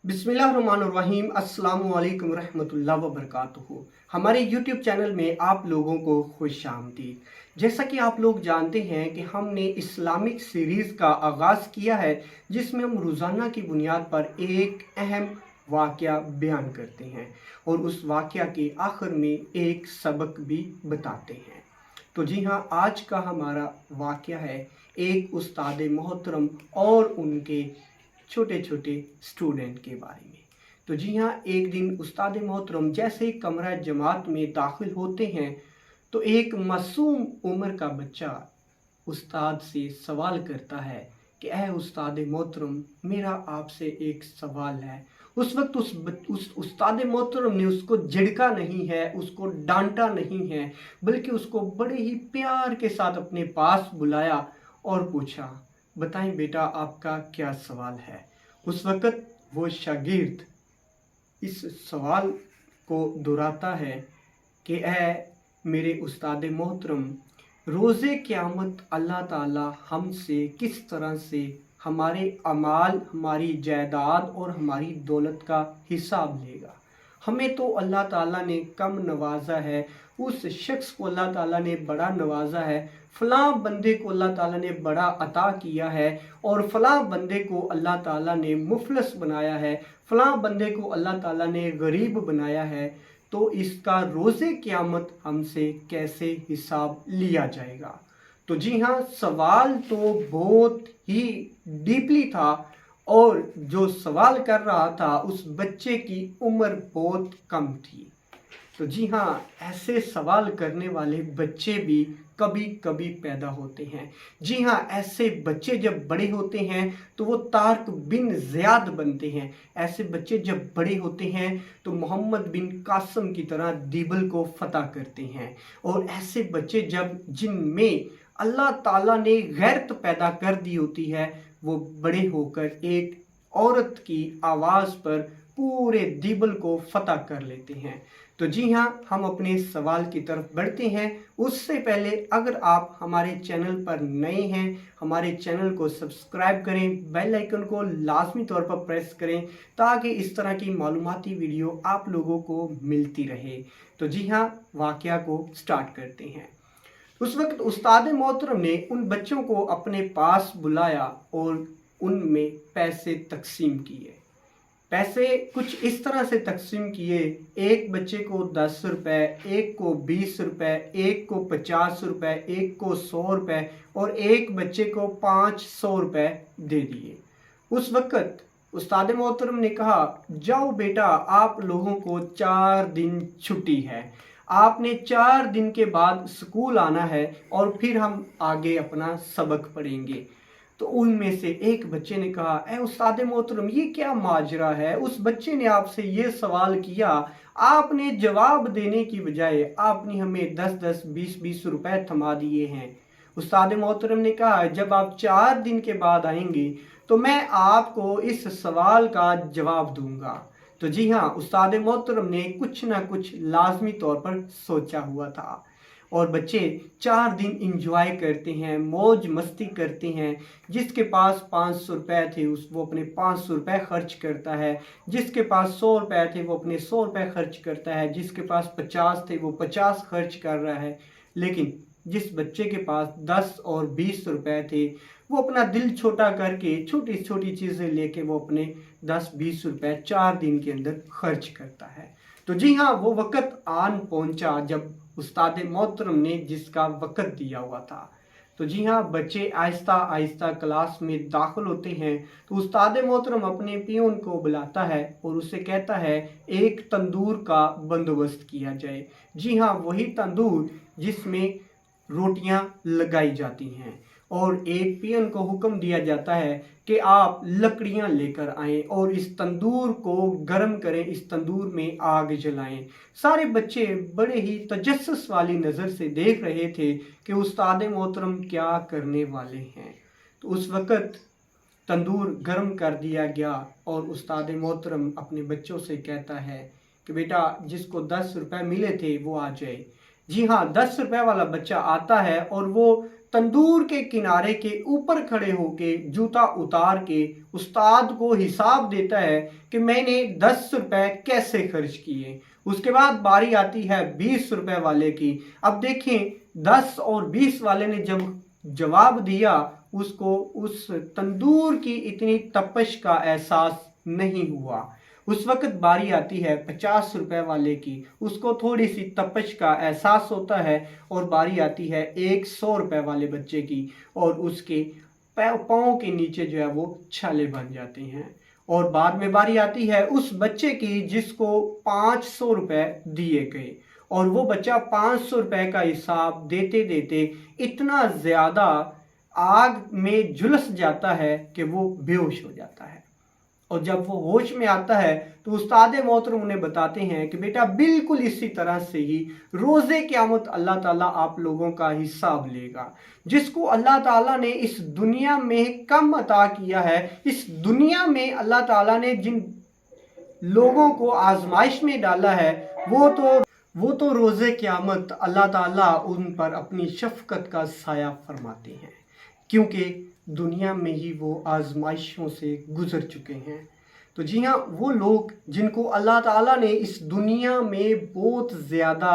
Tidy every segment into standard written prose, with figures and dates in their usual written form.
बिस्मिल्लाहिर्रहमानिर्रहीम अस्सलामु अलैकुम रहमतुल्लाहि व बरकातुहू। हमारे यूट्यूब चैनल में आप लोगों को खुश आमदीद। जैसा कि आप लोग जानते हैं कि हमने इस्लामिक सीरीज़ का आगाज़ किया है, जिसमें हम रोज़ाना की बुनियाद पर एक अहम वाक़या बयान करते हैं और उस वाक़या के आखिर में एक सबक भी बताते हैं। तो जी हाँ, आज का हमारा वाक़या है एक उस्ताद मोहतरम और उनके छोटे छोटे स्टूडेंट के बारे में। तो जी हाँ, एक दिन उस्ताद मोहतरम जैसे ही कमरा जमात में दाखिल होते हैं तो एक मासूम उम्र का बच्चा उस्ताद से सवाल करता है कि ऐ उस्ताद मोहतरम, मेरा आपसे एक सवाल है। उस वक्त उस उस्ताद मोहतरम ने उसको झिड़का नहीं है, उसको डांटा नहीं है, बल्कि उसको बड़े ही प्यार के साथ अपने पास बुलाया और पूछा, बताएं बेटा, आपका क्या सवाल है। उस वक़्त वो शागिर्द इस सवाल को दोहराता है कि ऐ मेरे उस्ताद मोहतरम, रोज़े क़यामत अल्लाह ताला हमसे किस तरह से हमारे अमाल, हमारी जायदाद और हमारी दौलत का हिसाब लेगा। हमें तो अल्लाह ताला ने कम नवाजा है, उस शख्स को अल्लाह ताला ने बड़ा नवाजा है, फ़लाँ बंदे को अल्लाह ताला ने बड़ा अता किया है और फ़लाँ बंदे को अल्लाह ताला ने मुफलस बनाया है, फ़लाँ बंदे को अल्लाह ताला ने गरीब बनाया है। तो इसका रोज़े क़यामत हमसे कैसे हिसाब लिया जाएगा। तो जी हाँ, सवाल तो बहुत ही डीपली था और जो सवाल कर रहा था उस बच्चे की उम्र बहुत कम थी। तो जी हाँ, ऐसे सवाल करने वाले बच्चे भी कभी कभी पैदा होते हैं। जी हाँ, ऐसे बच्चे जब बड़े होते हैं तो वो तारिक बिन ज़ियाद बनते हैं। ऐसे बच्चे जब बड़े होते हैं तो मोहम्मद बिन कासिम की तरह दीबल को फतह करते हैं। और ऐसे बच्चे जब जिनमें अल्लाह ताला ने गैरत पैदा कर दी होती है, वो बड़े होकर एक औरत की आवाज़ पर पूरे दीबल को फतह कर लेते हैं। तो जी हाँ, हम अपने सवाल की तरफ बढ़ते हैं। उससे पहले अगर आप हमारे चैनल पर नए हैं, हमारे चैनल को सब्सक्राइब करें, बेल आइकन को लाजमी तौर पर प्रेस करें ताकि इस तरह की मालूमाती वीडियो आप लोगों को मिलती रहे। तो जी हाँ, वाक़या को स्टार्ट करते हैं। उस वक्त उस्ताद मोहतरम ने उन बच्चों को अपने पास बुलाया और उनमें पैसे तकसीम किए। पैसे कुछ इस तरह से तकसीम किए, एक बच्चे को 10 रुपये, एक को 20 रुपये, एक को 50 रुपये, एक को 100 रुपये और एक बच्चे को 500 रुपये दे दिए। उस वक़्त उस्ताद मोहतरम ने कहा, जाओ बेटा, आप लोगों को 4 दिन छुट्टी है, आपने 4 दिन के बाद स्कूल आना है और फिर हम आगे अपना सबक पढ़ेंगे। तो उनमें से एक बच्चे ने कहा, ए उस्ताद मोहतरम, ये क्या माजरा है। उस बच्चे ने आपसे ये सवाल किया, आपने जवाब देने की बजाय आपने हमें 10-10, 20-20 रुपए थमा दिए हैं। उस्ताद मोहतरम ने कहा, जब आप 4 दिन के बाद आएंगे तो मैं आपको इस सवाल का जवाब दूंगा। तो जी हाँ, उस्ताद मोहतरम ने कुछ ना कुछ लाजमी तौर पर सोचा हुआ था और बच्चे 4 दिन इंजॉय करते हैं, मौज मस्ती करते हैं। जिसके पास 500 रुपये थे वो अपने 500 रुपये खर्च करता है, जिसके पास 100 रुपये थे वो अपने 100 रुपये खर्च करता है, जिसके पास 50 थे वो 50 खर्च कर रहा है। लेकिन जिस बच्चे के पास 10 और 20 रुपये थे वो अपना दिल छोटा करके छोटी छोटी चीज़ें लेके वो अपने 10-20 रुपये 4 दिन के अंदर खर्च करता है। तो जी हाँ, वो वक़्त आन पहुंचा जब उस्ताद मोहतरम ने जिसका वक़्त दिया हुआ था। तो जी हाँ, बच्चे आहिस्ता आहिस्ता क्लास में दाखिल होते हैं तो उस्ताद मोहतरम अपने पियोन को बुलाता है और उससे कहता है, एक तंदूर का बंदोबस्त किया जाए। जी हाँ, वही तंदूर जिसमें रोटियां लगाई जाती हैं और एक पियन को हुक्म दिया जाता है कि आप लकड़ियां लेकर आएं और इस तंदूर को गर्म करें, इस तंदूर में आग जलाएं। सारे बच्चे बड़े ही तजस्सुस वाली नज़र से देख रहे थे कि उस्ताद मोहतरम क्या करने वाले हैं। तो उस वक़्त तंदूर गर्म कर दिया गया और उस्ताद मोहतरम अपने बच्चों से कहता है कि बेटा, जिसको 10 रुपये मिले थे वो आ जाए। जी हाँ, 10 रुपये वाला बच्चा आता है और वो तंदूर के किनारे के ऊपर खड़े होके जूता उतार के उस्ताद को हिसाब देता है कि मैंने 10 रुपए कैसे खर्च किए। उसके बाद बारी आती है 20 रुपए वाले की। अब देखें 10 और 20 वाले ने जब जवाब दिया, उसको उस तंदूर की इतनी तपश का एहसास नहीं हुआ। उस वक्त बारी आती है 50 रुपए वाले की, उसको थोड़ी सी तपश का एहसास होता है। और बारी आती है 100 रुपए वाले बच्चे की, और उसके पाँव के नीचे जो है वो छाले बन जाते हैं। और बाद में बारी आती है उस बच्चे की जिसको 500 रुपए दिए गए, और वो बच्चा 500 रुपए का हिसाब देते देते इतना ज़्यादा आग में झुलस जाता है कि वो बेहोश हो जाता है। और जब वो होश में आता है तो उस्ताद मोहतरम उन्हें बताते हैं कि बेटा बिल्कुल इसी तरह से ही रोज़े क़यामत अल्लाह ताला आप लोगों का हिसाब लेगा। जिसको अल्लाह ताला ने इस दुनिया में कम अता किया है, इस दुनिया में अल्लाह ताला ने जिन लोगों को आजमाइश में डाला है, वो तो रोज़े क़यामत अल्लाह ताला उन पर अपनी शफ़क़त का साया फरमाते हैं, क्योंकि दुनिया में ही वो आजमाइशों से गुज़र चुके हैं। तो जी हाँ, वो लोग जिनको अल्लाह ताला ने इस दुनिया में बहुत ज़्यादा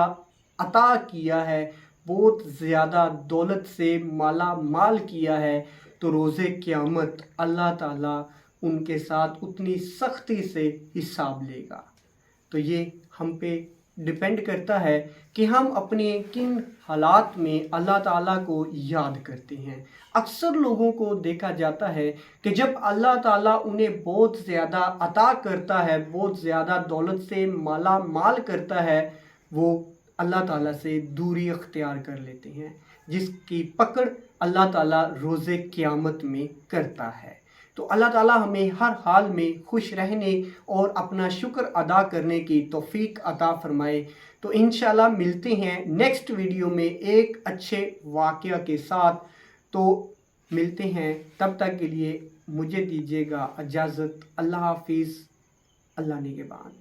अता किया है, बहुत ज़्यादा दौलत से माला माल किया है, तो रोज़े क़यामत अल्लाह ताला उनके साथ उतनी सख्ती से हिसाब लेगा। तो ये हम पे डिपेंड करता है कि हम अपने किन हालात में अल्लाह ताला को याद करते हैं। अक्सर लोगों को देखा जाता है कि जब अल्लाह ताला उन्हें बहुत ज़्यादा अता करता है, बहुत ज़्यादा दौलत से माला माल करता है, वो अल्लाह ताला से दूरी अख्तियार कर लेते हैं, जिसकी पकड़ अल्लाह ताला रोज़े क़यामत में करता है। तो अल्लाह ताला हमें हर हाल में खुश रहने और अपना शुक्र अदा करने की तौफीक अता फरमाए। तो इंशाल्लाह मिलते हैं नेक्स्ट वीडियो में एक अच्छे वाक़या के साथ। तो मिलते हैं, तब तक के लिए मुझे दीजिएगा इजाज़त। अल्लाह हाफिज़, अल्लाह निगहबान।